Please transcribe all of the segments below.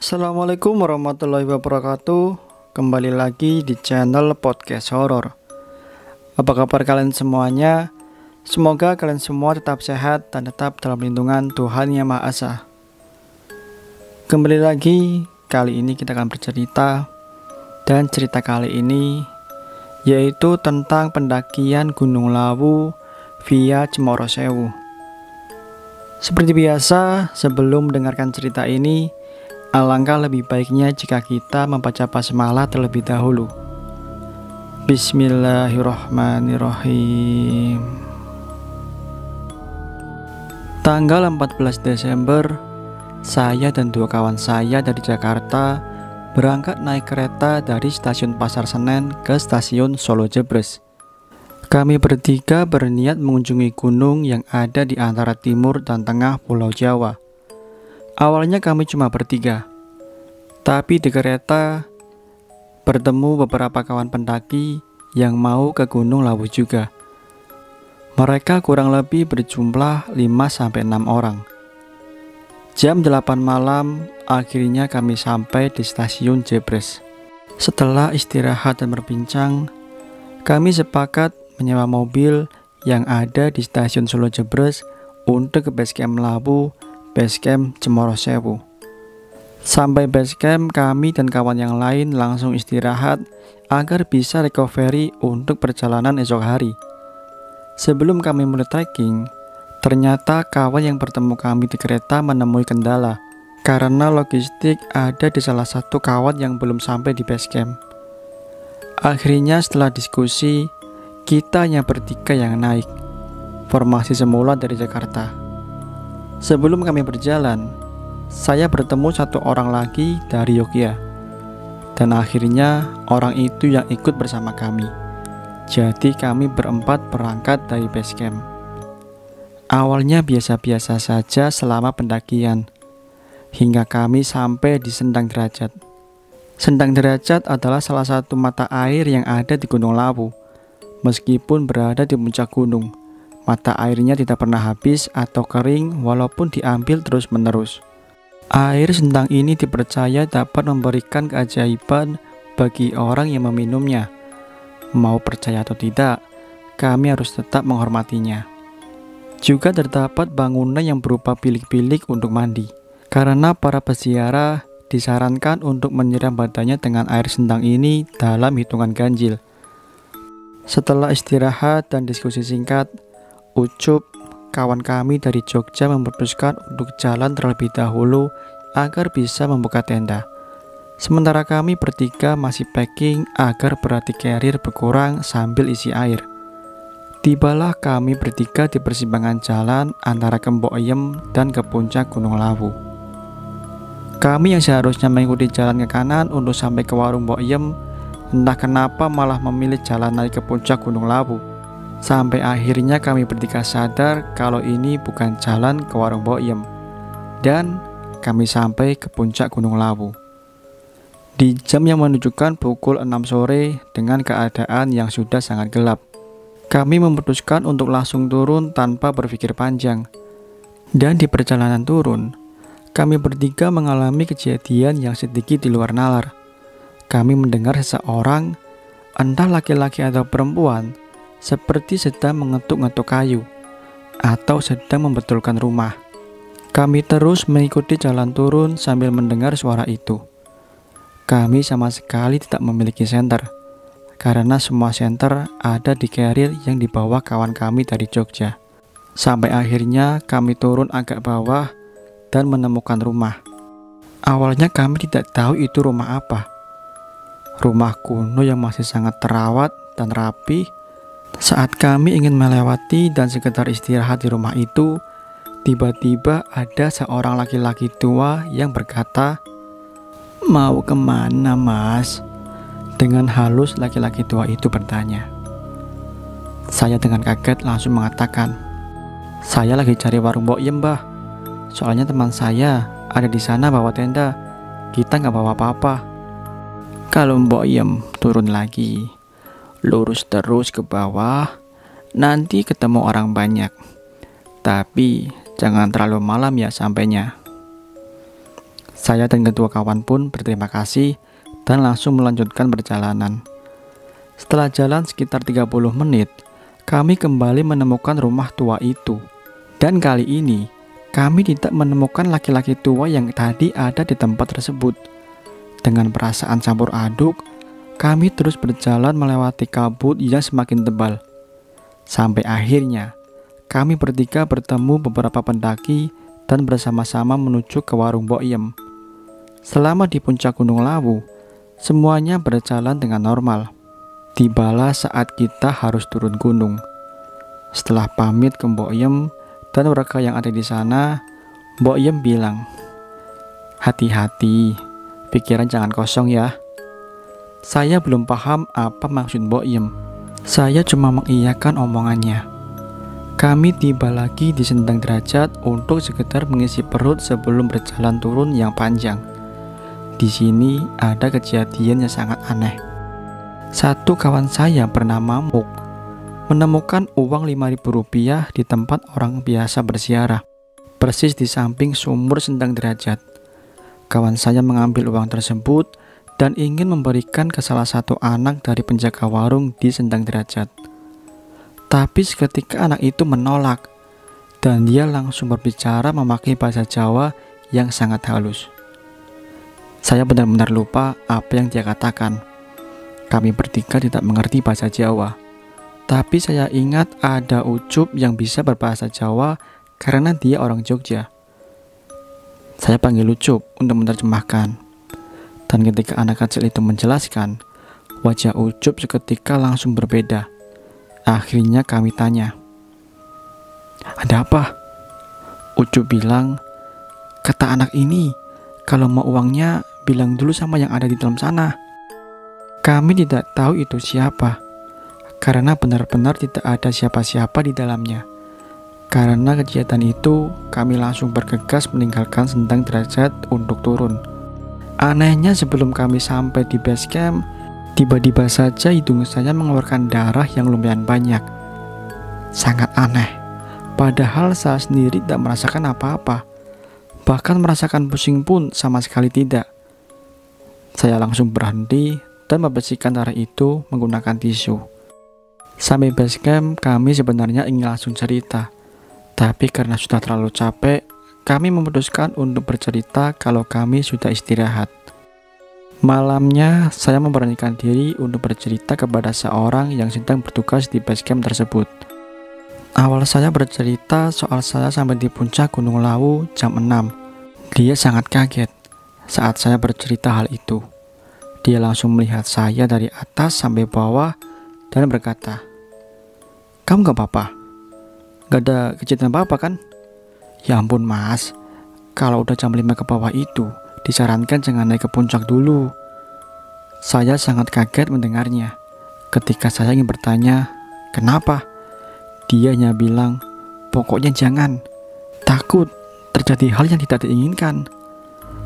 Assalamualaikum warahmatullahi wabarakatuh. Kembali lagi di channel podcast horor. Apa kabar kalian semuanya? Semoga kalian semua tetap sehat dan tetap dalam lindungan Tuhan Yang Maha Esa. Kembali lagi, kali ini kita akan bercerita. Dan cerita kali ini yaitu tentang pendakian Gunung Lawu via Cemoro Sewu. Seperti biasa, sebelum mendengarkan cerita ini, alangkah lebih baiknya jika kita membaca basmalah terlebih dahulu. Bismillahirrahmanirrahim. Tanggal 14 Desember, saya dan dua kawan saya dari Jakarta berangkat naik kereta dari stasiun Pasar Senen ke stasiun Solo Jebres. Kami bertiga berniat mengunjungi gunung yang ada di antara timur dan tengah Pulau Jawa. Awalnya kami cuma bertiga, tapi di kereta bertemu beberapa kawan pendaki yang mau ke Gunung Lawu juga. Mereka kurang lebih berjumlah 5-6 orang. Jam 8 malam, akhirnya kami sampai di stasiun Jebres. Setelah istirahat dan berbincang, kami sepakat menyewa mobil yang ada di stasiun Solo Jebres untuk ke basecamp Lawu, basecamp Cemoro Sewu. Sampai basecamp, kami dan kawan yang lain langsung istirahat agar bisa recovery untuk perjalanan esok hari. Sebelum kami mulai trekking, ternyata kawan yang bertemu kami di kereta menemui kendala karena logistik ada di salah satu kawan yang belum sampai di basecamp. Akhirnya setelah diskusi, kita hanya bertiga yang naik, formasi semula dari Jakarta. Sebelum kami berjalan, saya bertemu satu orang lagi dari Yogyakarta, dan akhirnya orang itu yang ikut bersama kami. Jadi kami berempat berangkat dari basecamp. Awalnya biasa-biasa saja selama pendakian, hingga kami sampai di Sendang Derajat. Sendang Derajat adalah salah satu mata air yang ada di Gunung Lawu. Meskipun berada di puncak gunung, mata airnya tidak pernah habis atau kering walaupun diambil terus-menerus. Air sendang ini dipercaya dapat memberikan keajaiban bagi orang yang meminumnya. Mau percaya atau tidak, kami harus tetap menghormatinya. Juga terdapat bangunan yang berupa bilik-bilik untuk mandi, karena para peziarah disarankan untuk menyiram badannya dengan air sendang ini dalam hitungan ganjil. Setelah istirahat dan diskusi singkat, Ucup, kawan kami dari Jogja, memutuskan untuk jalan terlebih dahulu agar bisa membuka tenda. Sementara kami bertiga masih packing agar berarti carrier berkurang sambil isi air. Tibalah kami bertiga di persimpangan jalan antara Kemboyem dan ke puncak Gunung Lawu. Kami yang seharusnya mengikuti jalan ke kanan untuk sampai ke warung Boyem, entah kenapa malah memilih jalan naik ke puncak Gunung Lawu. Sampai akhirnya kami bertiga sadar kalau ini bukan jalan ke warung Boyem, dan kami sampai ke puncak Gunung Lawu di jam yang menunjukkan pukul 6 sore dengan keadaan yang sudah sangat gelap. Kami memutuskan untuk langsung turun tanpa berpikir panjang. Dan di perjalanan turun, kami bertiga mengalami kejadian yang sedikit di luar nalar. Kami mendengar seseorang, entah laki-laki atau perempuan, seperti sedang mengetuk-ngetuk kayu atau sedang membetulkan rumah. Kami terus mengikuti jalan turun sambil mendengar suara itu. Kami sama sekali tidak memiliki senter, karena semua senter ada di carrier yang dibawa kawan kami dari Jogja. Sampai akhirnya kami turun agak bawah dan menemukan rumah. Awalnya kami tidak tahu itu rumah apa. Rumah kuno yang masih sangat terawat dan rapi. Saat kami ingin melewati dan sekedar istirahat di rumah itu, tiba-tiba ada seorang laki-laki tua yang berkata, "Mau kemana, Mas?" Dengan halus laki-laki tua itu bertanya. Saya dengan kaget langsung mengatakan, "Saya lagi cari warung Boyem, Mbah. Soalnya teman saya ada di sana bawa tenda. Kita nggak bawa apa-apa." "Kalau Boyem turun lagi, lurus terus ke bawah, nanti ketemu orang banyak. Tapi jangan terlalu malam ya sampainya." Saya dan kedua kawan pun berterima kasih dan langsung melanjutkan perjalanan. Setelah jalan sekitar 30 menit, kami kembali menemukan rumah tua itu. Dan kali ini, kami tidak menemukan laki-laki tua yang tadi ada di tempat tersebut. Dengan perasaan campur aduk, kami terus berjalan melewati kabut yang semakin tebal. Sampai akhirnya, kami bertiga bertemu beberapa pendaki dan bersama-sama menuju ke warung Mbok Iem. Selama di puncak Gunung Lawu, semuanya berjalan dengan normal. Tibalah saat kita harus turun gunung. Setelah pamit ke Mbok Iem dan warga yang ada di sana, Mbok Iem bilang, "Hati-hati, pikiran jangan kosong ya." Saya belum paham apa maksud Mbok Iem. Saya cuma mengiyakan omongannya. Kami tiba lagi di Sendang Derajat untuk sekedar mengisi perut sebelum berjalan turun yang panjang. Di sini ada kejadian yang sangat aneh. Satu kawan saya bernama Muk menemukan uang Rp5.000 di tempat orang biasa berziarah, persis di samping sumur Sendang Derajat. Kawan saya mengambil uang tersebut dan ingin memberikan ke salah satu anak dari penjaga warung di Sendang Derajat. Tapi seketika anak itu menolak dan dia langsung berbicara memakai bahasa Jawa yang sangat halus. Saya benar-benar lupa apa yang dia katakan. Kami bertiga tidak mengerti bahasa Jawa. Tapi saya ingat ada Ucup yang bisa berbahasa Jawa karena dia orang Jogja. Saya panggil Ucup untuk menerjemahkan. Dan ketika anak kecil itu menjelaskan, wajah Ucup seketika langsung berbeda. Akhirnya kami tanya, "Ada apa?" Ucup bilang, "Kata anak ini, kalau mau uangnya bilang dulu sama yang ada di dalam sana." Kami tidak tahu itu siapa, karena benar-benar tidak ada siapa-siapa di dalamnya. Karena kejadian itu, kami langsung bergegas meninggalkan Sendang Derajat untuk turun. Anehnya sebelum kami sampai di base camp, tiba-tiba saja hidung saya mengeluarkan darah yang lumayan banyak. Sangat aneh, padahal saya sendiri tidak merasakan apa-apa. Bahkan merasakan pusing pun sama sekali tidak. Saya langsung berhenti dan membersihkan darah itu menggunakan tisu. Sampai base camp, kami sebenarnya ingin langsung cerita. Tapi karena sudah terlalu capek, kami memutuskan untuk bercerita kalau kami sudah istirahat. Malamnya, saya memberanikan diri untuk bercerita kepada seorang yang sedang bertugas di base camp tersebut. Awal saya bercerita soal saya sampai di puncak Gunung Lawu jam 6. Dia sangat kaget saat saya bercerita hal itu. Dia langsung melihat saya dari atas sampai bawah dan berkata, "Kamu gak apa-apa? Gak ada kejadian apa-apa kan?" "Ya ampun mas, kalau udah jam 5 ke bawah itu disarankan jangan naik ke puncak dulu." Saya sangat kaget mendengarnya. Ketika saya ingin bertanya, "Kenapa?" Dia hanya bilang, "Pokoknya jangan, takut terjadi hal yang tidak diinginkan."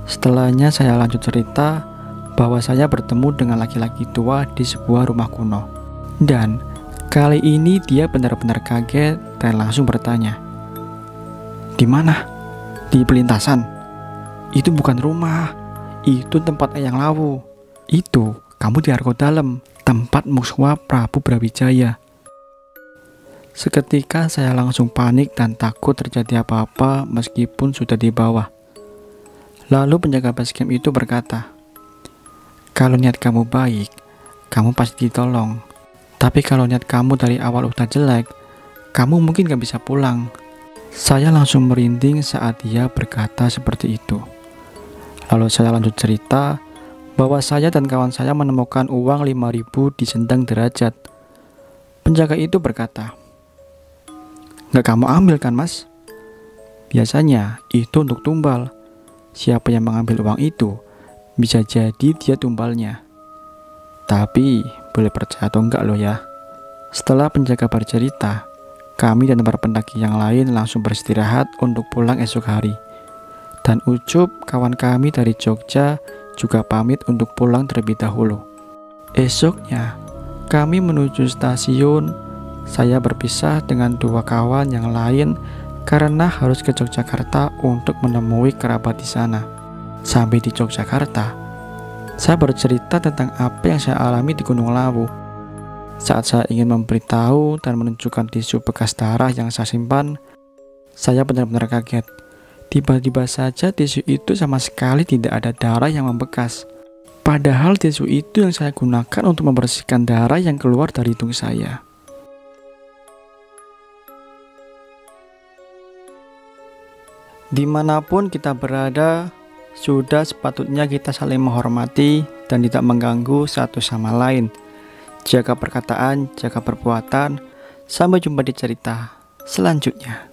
Setelahnya saya lanjut cerita bahwa saya bertemu dengan laki-laki tua di sebuah rumah kuno. Dan kali ini dia benar-benar kaget dan langsung bertanya, "Di mana?" "Di pelintasan." "Itu bukan rumah, itu tempat Eyang Lawu." "Itu kamu di Argo Dalem, tempat Mukswa Prabu Brawijaya." Seketika saya langsung panik dan takut terjadi apa-apa meskipun sudah di bawah. Lalu penjaga base camp itu berkata, "Kalau niat kamu baik, kamu pasti ditolong. Tapi kalau niat kamu dari awal udah jelek, kamu mungkin gak bisa pulang." Saya langsung merinding saat dia berkata seperti itu. Lalu saya lanjut cerita bahwa saya dan kawan saya menemukan uang 5.000 di Sendang Derajat. Penjaga itu berkata, "Gak kamu ambil kan mas? Biasanya itu untuk tumbal. Siapa yang mengambil uang itu, bisa jadi dia tumbalnya. Tapi boleh percaya atau enggak loh ya." Setelah penjaga bercerita, kami dan para pendaki yang lain langsung beristirahat untuk pulang esok hari. Dan Ucup, kawan kami dari Jogja, juga pamit untuk pulang terlebih dahulu. Esoknya, kami menuju stasiun. Saya berpisah dengan dua kawan yang lain karena harus ke Yogyakarta untuk menemui kerabat di sana. Sampai di Yogyakarta, saya bercerita tentang apa yang saya alami di Gunung Lawu. Saat saya ingin memberitahu dan menunjukkan tisu bekas darah yang saya simpan, saya benar-benar kaget. Tiba-tiba saja tisu itu sama sekali tidak ada darah yang membekas. Padahal tisu itu yang saya gunakan untuk membersihkan darah yang keluar dari hidung saya. Dimanapun kita berada, sudah sepatutnya kita saling menghormati dan tidak mengganggu satu sama lain. Jaga perkataan, jaga perbuatan. Sampai jumpa di cerita selanjutnya.